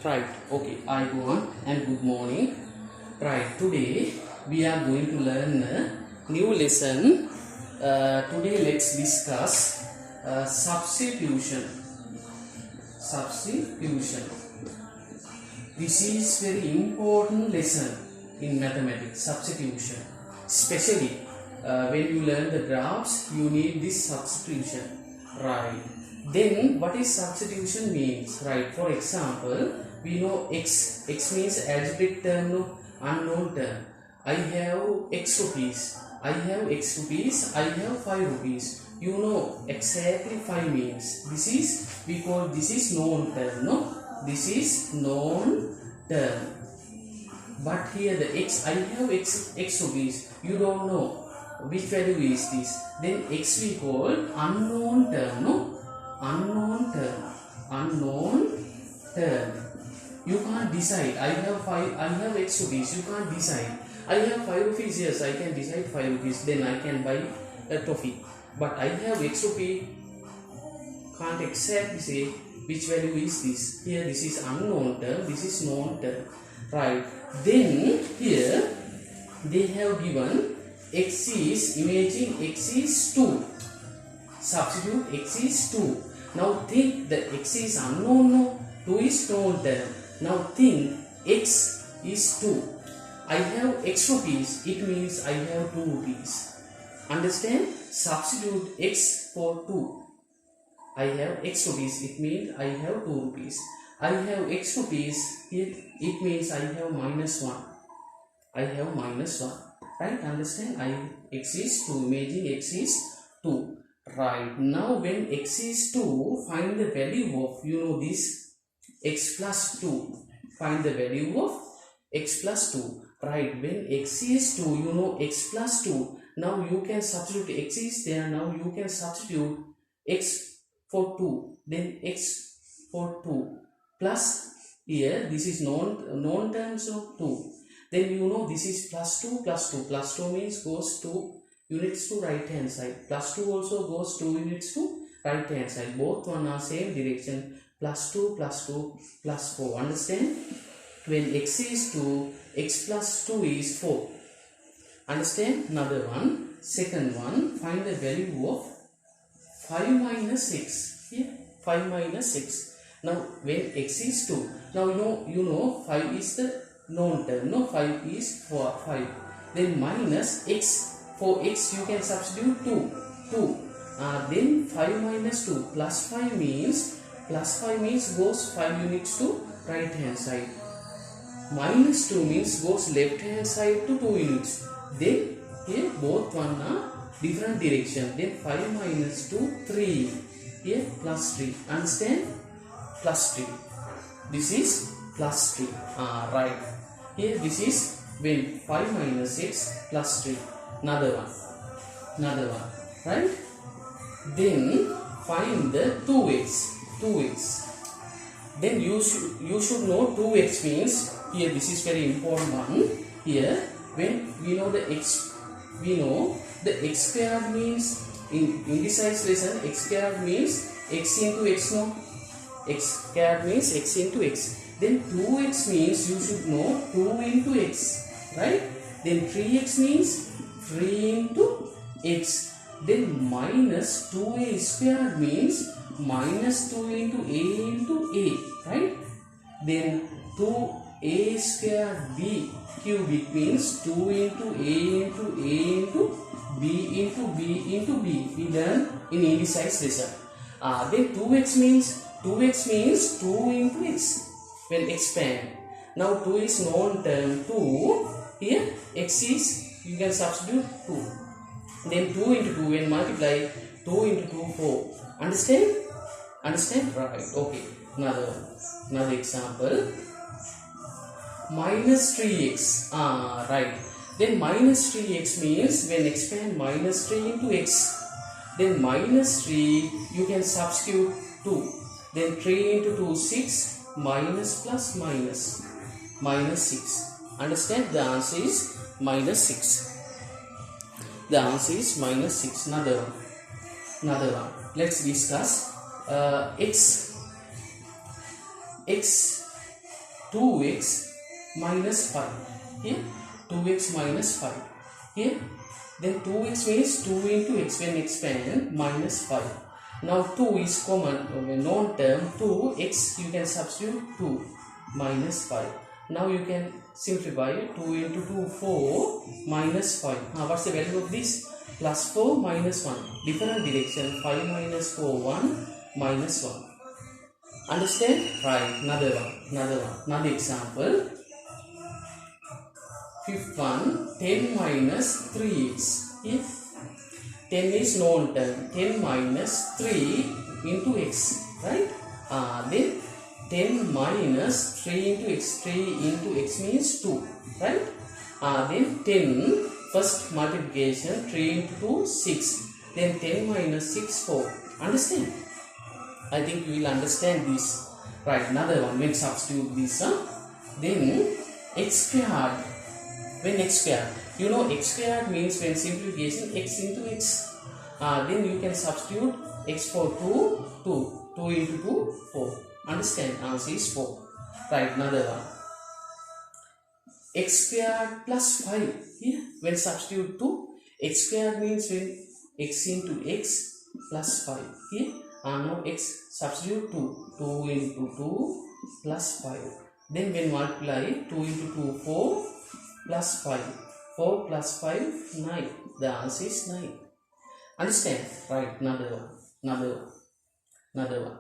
Right, okay, I go on and good morning. Right, today we are going to learn a new lesson. Today let's discuss substitution. Substitution. This is very important lesson in mathematics, substitution. Especially when you learn the graphs, you need this substitution. Right. Then what is substitution means? Right. For example, we know x. X means algebraic term, no unknown term. I have x rupees. I have x rupees. I have 5 rupees. You know exactly 5 means. This is, we call this is known term. No, this is known term. But here the x, I have x rupees. You don't know which value is this. Then x we call unknown term. No, unknown term. Unknown term. You can't decide. I have x rupees. You can't decide. I have 5 rupees. Yes, I can decide 5 rupees. Then I can buy a toffee. But I have x rupee. Can't exactly say which value is this. Here this is unknown term. This is known term. Right. Then here they have given x is, imagine x is 2. Substitute x is 2. Now think the x is unknown, no? 2 is known term. Now think x is 2. I have x rupees. It means I have 2 rupees. Understand? Substitute x for 2. I have x rupees. It means I have 2 rupees. I have x rupees. It means I have minus 1. I have minus 1. Right? Understand? X is 2. Imagine x is 2. Right. Now when x is 2, find the value of, you know this, x plus 2. Find the value of x plus 2. Right. When x is 2, you know x plus 2. Now you can substitute x is there. Now you can substitute x for 2. Then x for 2. Plus here this is known terms of 2. Then you know this is plus 2 plus 2. Plus 2 means goes 2 units to right hand side. Plus 2 also goes 2 units to right hand side. Both one are same direction. Plus 2 plus 2 plus 4. Understand? When x is 2, x plus 2 is 4. Understand? Another one. Second one. Find the value of 5 minus 6. Here 5 minus 6. Now when x is 2. Now you know 5 is the known term. No, 5 is for 5. Then minus x. For x you can substitute 2. Then 5 minus 2 plus 5 means goes 5 units to right hand side. Minus 2 means goes left hand side to 2 units. Then here both one are different direction. Then 5 minus 2 3. Here plus 3. Understand? Plus 3. This is plus 3. Right. Here this is when 5 minus 6 plus 3. Another one. Right. Then find the 2x. Then you should know 2x means, here this is very important one. Here when we know the x, we know the x squared means in this size lesson x squared means x into x, no? X squared means x into x. Then 2x means you should know 2 into x, right? Then 3x means 3 into x. Then minus 2a squared means minus 2 into a, right? Then 2a squared b cubic means 2 into a into b into b. We learn in indecisive lesson. Then 2x means 2 into x when expand. Now 2 is known term 2. Here x is, you can substitute 2. Then 2 into 2 when multiply 2 into 2 4. Understand? Right. Okay. Another example. Minus 3x. Right. Then minus 3x means when expand minus 3 into x. Then minus 3 you can substitute 2. Then 3 into 2 6. Minus plus minus 6. Understand? The answer is minus 6. The answer is minus 6. Another one. Let's discuss x 2x minus 5. Here 2x minus 5. Here then 2x means 2 into x when expand minus 5. Now 2 is common, known term 2x you can substitute 2 minus 5. Now you can simplify 2 into 2 4 minus 5. Now what's the value of this? Plus 4 minus 1. Different direction 5 minus 4 1 minus 1. Understand? Right. Another example. Fifth one, 10 minus 3x. Yes, 10 is known term. 10 minus 3 into x. Right? Then 10 minus 3 into x. 3 into x means 2. Right? Then 10, first multiplication, 3 into 2, 6. Then 10 minus 6, 4. Understand? I think you will understand this. Right, another one, when substitute this, then x squared. When x squared, you know x squared means when simplification x into x. Then you can substitute x for 2, 2. 2 into 2, 4. Understand? Answer is 4. Right, another one. X squared plus 5. Here, when substitute 2, x squared means when x into x plus 5. Here, now x substitute 2. 2 into 2 plus 5. Then when multiply 2 into 2, 4 plus 5. 4 plus 5, 9. The answer is 9. Understand? Right, another one.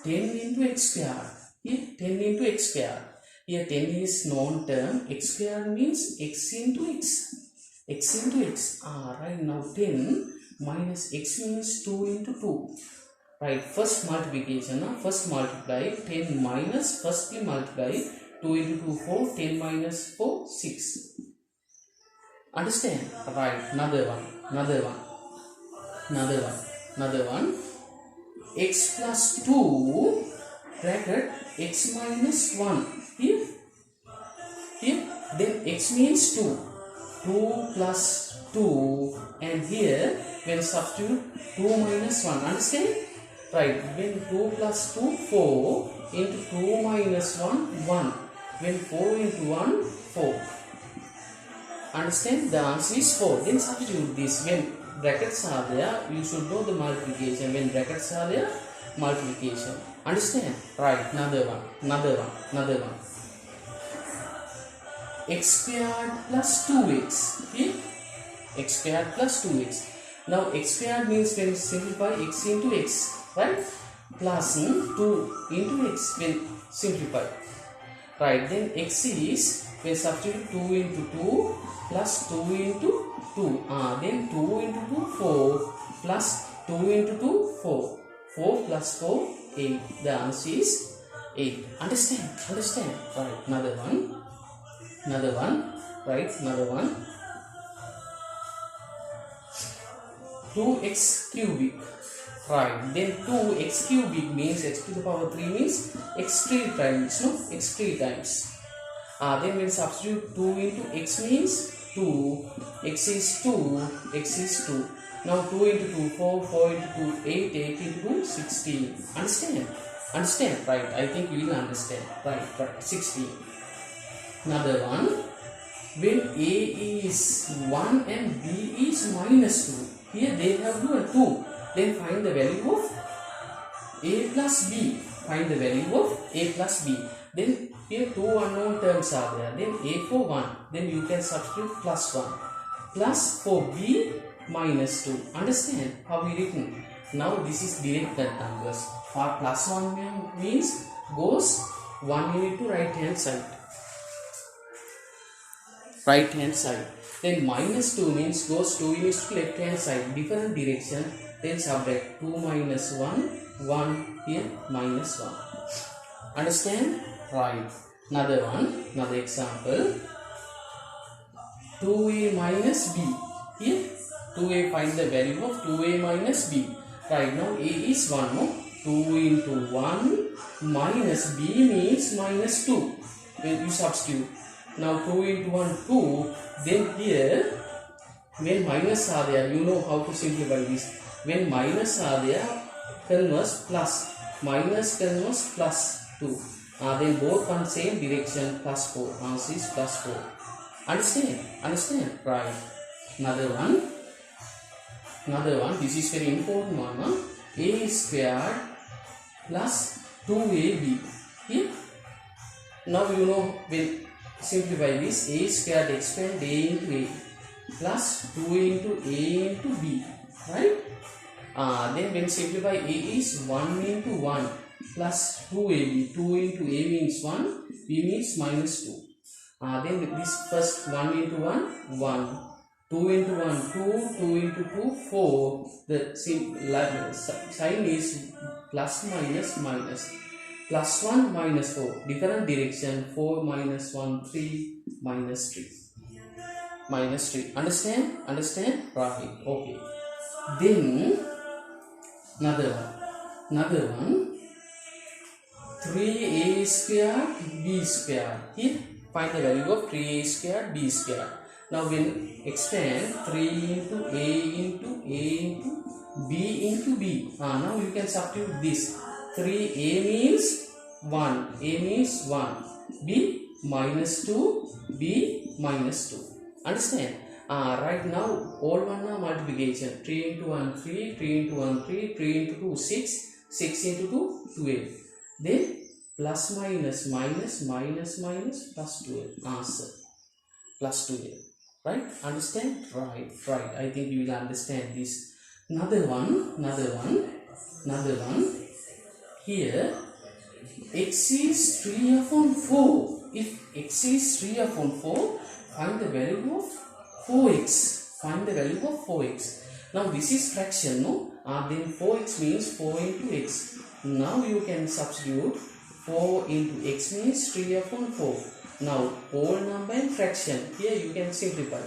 10 into x squared. Here 10 into x squared. Here 10 is known term. X squared means x into x. X into x. Right, now 10 minus x means 2 into 2. Right, first multiplication. First multiply 10 minus, firstly multiply 2 into 2, 4. 10 minus 4, 6. Understand? Right, another one. X plus 2 bracket x minus 1. Here then x means 2. 2 plus 2, and here when substitute 2 minus 1. Understand? Right, when 2 plus 2, 4 into 2 minus 1, 1. When 4 into 1, 4. Understand? The answer is 4. Then substitute this. When brackets are there, you should know the multiplication. When brackets are there, multiplication. Understand? Right, another one. X squared plus 2x. Here, x squared plus 2x. Now x squared means when simplify x into x. Right? Plus 2 into x when simplify. Right, then x is when substitute 2 into 2 plus 2 into 2. Then 2 into 2, 4 plus 2 into 2, 4. 4 plus 4, 8. The answer is 8. Understand? Right, another one. Right, another one. 2x cubic. Right, then 2x cubic means x to the power 3 means x 3 times. No, x 3 times. Then when substitute 2 into x means 2. X is 2. Now 2 into 2, 4. 4 into 2, 8. 8 into 2, 16. Understand? Right, I think you will understand. Right, 16. Another one. When a is 1 and b is minus 2. Here they have given 2. Then find the value of a plus b. Then here 2 unknown terms are there. Then a for 1. Then you can substitute plus 1. Plus for b minus 2. Understand how we written? Now this is direct numbers. For plus 1 means goes 1 unit to right hand side. Then minus 2 means goes 2 units to left hand side. Different direction. Then subtract 2 minus 1, 1 here minus 1. Understand? Right. Another one, another example. 2a minus b. Here 2a, find the value of 2a minus b. Right, now a is 1. No? 2 into 1 minus b means minus 2. When you substitute. Now 2 into 1, 2. Then here when minus are there, you know how to simplify this. When minus are there, converse plus. Minus converse plus 2. Then both one same direction, plus 4. Answer is plus 4. Understand? Right. Another one. This is very important one. A squared plus 2ab. Here. Now you know, we'll simplify this. A squared expand a into a plus 2 into a into b. Right? Then when simplify, a is 1 into 1 plus 2ab. 2 into a means 1, b means minus 2. Then this first 1 into 1, 1. 2 into 1, 2. 2 into 2, 4. The sign is plus minus minus. Plus 1 minus 4. Different direction. 4 minus 1, 3 minus 3. Minus 3. Understand? Right. Okay. Then another one. 3a squared b squared. Here find the value of 3a squared b squared. Now when expand 3 into a into b into b. Now you can substitute this. 3a means 1. A means 1. B minus 2. B minus 2. Understand? Right now all one multiplication. 3 into 1 3. 3 into 1 3. 3 into 2 6. 6 into 2 12. Then plus minus minus minus minus plus 12. Answer plus 12. Right? Understand? Right. I think you will understand this. Another one. Here x is 3 upon 4. If x is 3 upon 4, find the value of 4x. Now this is fraction, no? Then 4x means 4 into x. Now you can substitute 4 into x means 3 upon 4. Now whole number and fraction. Here you can simplify.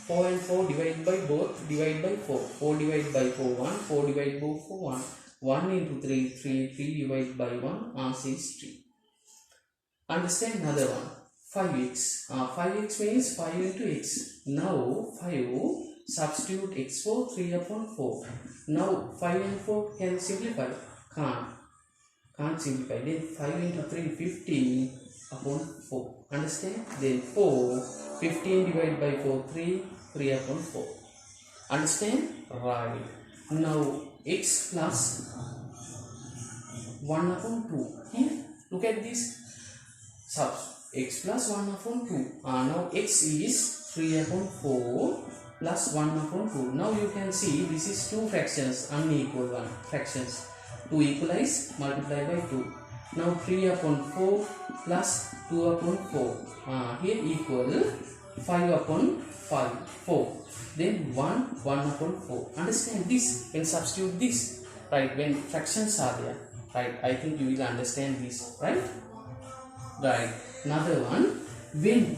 4 and 4 divide by 4. 4 divided by 4 1. 4 divided by 4 1. 1 into 3 3. 3 divided by 1. Answer is 3. Understand? Another one. 5x. 5x means 5 into x. Now 5 substitute x for 3 upon 4. Now 5 and 4 can simplify. Can't simplify. Then 5 into 3 15 upon 4. Understand? Then 4 15 divided by 4 3 upon 4. Understand? Right. Now x plus 1 upon 2. Here look at this. X plus 1 upon 2. Now x is 3 upon 4 plus 1 upon 2. Now you can see this is two fractions, unequal one fractions. To equalize, multiply by 2. Now 3 upon 4 plus 2 upon 4. Here equal 5 upon 4. Then 1 upon 4. Understand this? When substitute this, right? When fractions are there, right? I think you will understand this, right? Right. Another one. When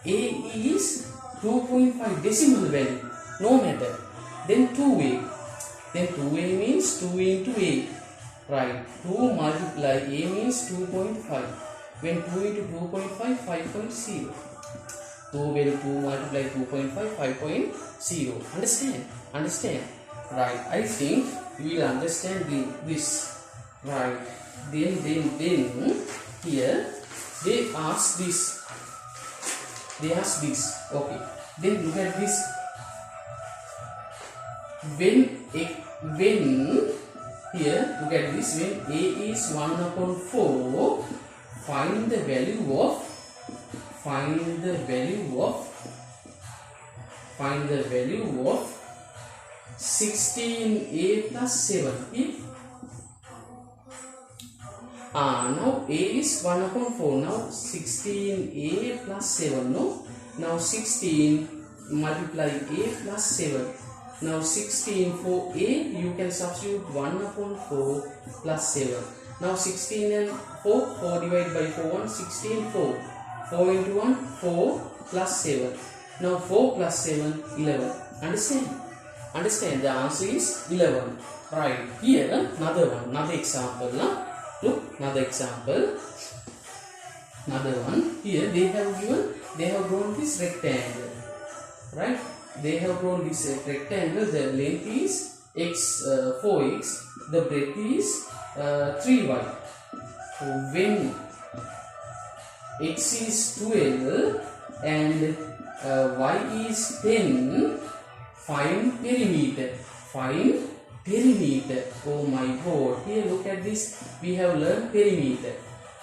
a is 2.5 decimal value, no matter. Then 2a. Then 2a means 2 into a. Right. 2 multiply a means 2.5. When 2 into 2.5, 5.0. 2 when 2 multiply 2.5, 5.0. Understand? Right. I think you will understand this. Right. Then here they ask this. Okay. Then look at this. When here look at this. When a is 1 upon 4, find the value of 16a plus 7. Here. Now a is 1 upon 4. Now 16a plus 7. No. Now 16 multiply a plus 7. Now 16 for a, you can substitute 1 upon 4 plus 7. Now 16 and 4 divided by 4 1, 16 4. 4 into 1, 4 plus 7. Now 4 plus 7, 11. Understand? The answer is 11. Right. Here another example. Look, another example. Another one. Here they have drawn this rectangle. Right. They have drawn this rectangle. The length is 4x. The breadth is 3y. when x is 12 and y is 10, find perimeter. Find perimeter. Oh my god, here look at this, we have learned perimeter,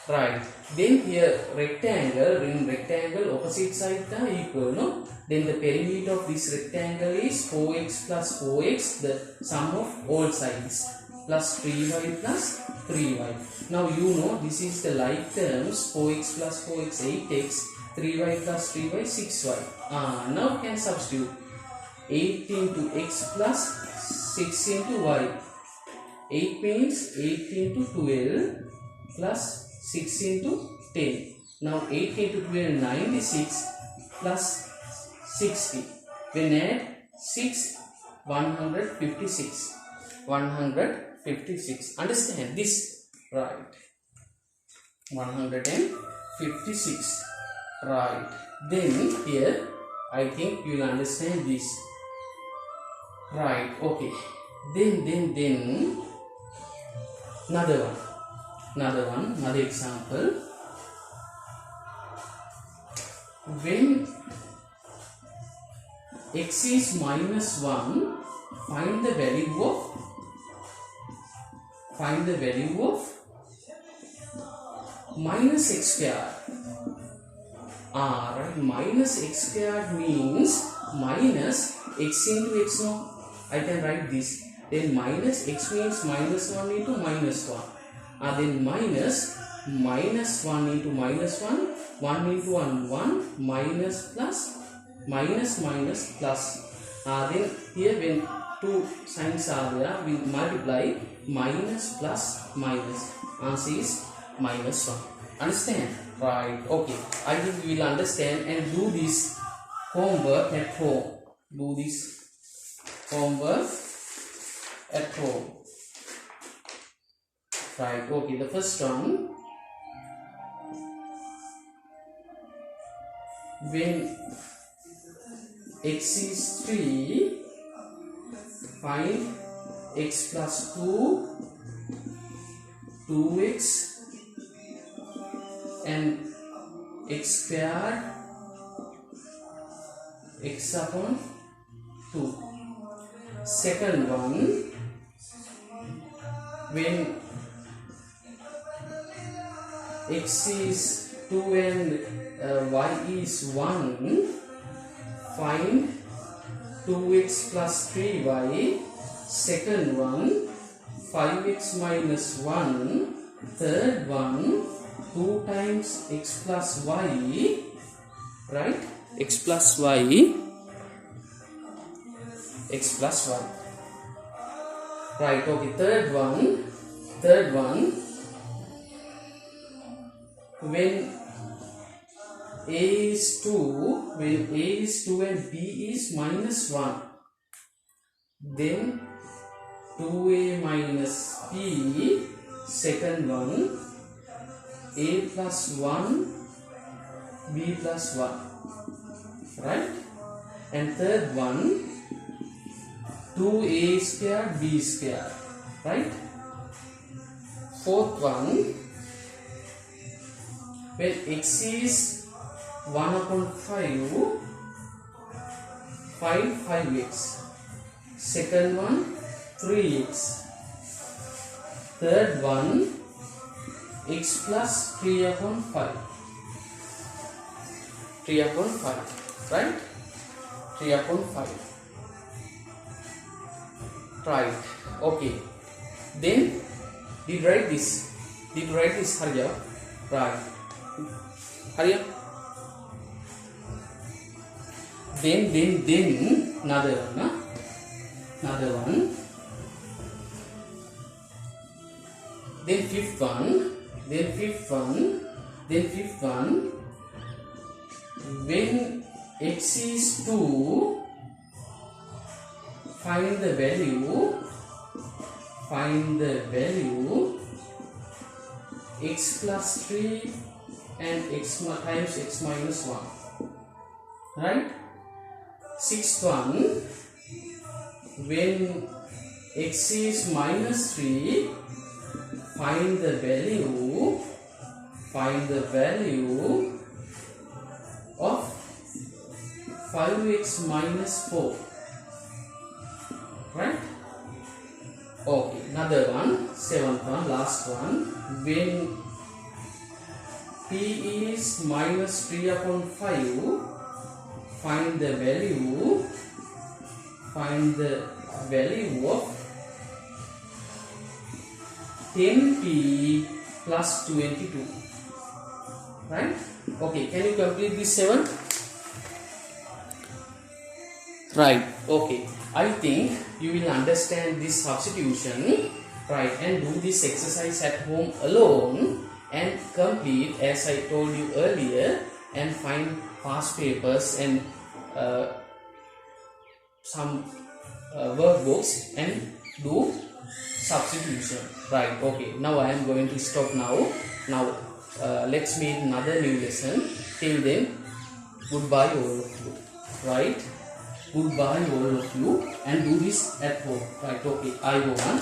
right? Then here rectangle, in rectangle opposite sides are equal, no? Then the perimeter of this rectangle is 4x plus 4x, the sum of all sides, plus 3y plus 3y. Now you know this is the like terms, 4x plus 4x 8x, 3y plus 3y 6y. Now can substitute 8 into x plus 6 into y. 8 means 8 into 12 plus 6 into 10. Now 8 into 12 96 plus 60. When add 6, 156. 156. Understand this? Right. 156. Right. Then here I think you will understand this. Right. Okay. Then another example. When x is minus 1, find the value of minus x square. Right, minus x square means minus x into x, no? I can write this. Then minus x means minus 1 into minus 1. Then minus 1 into minus 1, 1 into 1, 1, minus plus, minus plus. Then here when two signs are there, we multiply minus plus minus. Answer is minus 1. Understand? Right. Okay. I think we will understand and do this homework at home. Do this homework at home. Right. Okay. The first one. When x is 3, find x plus 2, 2x and x squared, x upon 2. Second one, when x is 2 and y is 1, find 2x plus 3y. Second one, 5x minus 1. Third one, 2 times x plus y, right? X plus y. Right, okay. Third one, when a is 2 and b is minus 1, then 2a minus b. Second one, a plus 1, b plus 1, right? And third one, 2a square b square, right? Fourth one, when x is 1 upon 5, find 5x. Second one, 3x. Third one, x plus 3 upon 5. 3 upon 5, right? 3 upon 5. Right. Okay. Then did write this. Hurry up. Right. Hurry up. Then another one. Then fifth one. When x is 2, find the value x plus 3 and x times x minus 1, right? Sixth one, when x is minus 3, find the value of 5x minus 4, right? Okay, another one, 7th one, last one. When p is minus 3 upon 5, find the value of 10p plus 22, right? Okay, can you complete this 7? Right, okay. I think you will understand this substitution, right, and do this exercise at home alone and complete as I told you earlier, and find past papers and some workbooks and do substitution. Right, okay. Now I am going to stop now. Now let's meet another new lesson. Till then, goodbye all of you. Right? Goodbye all of you, and do this at home. Right, okay. I go on.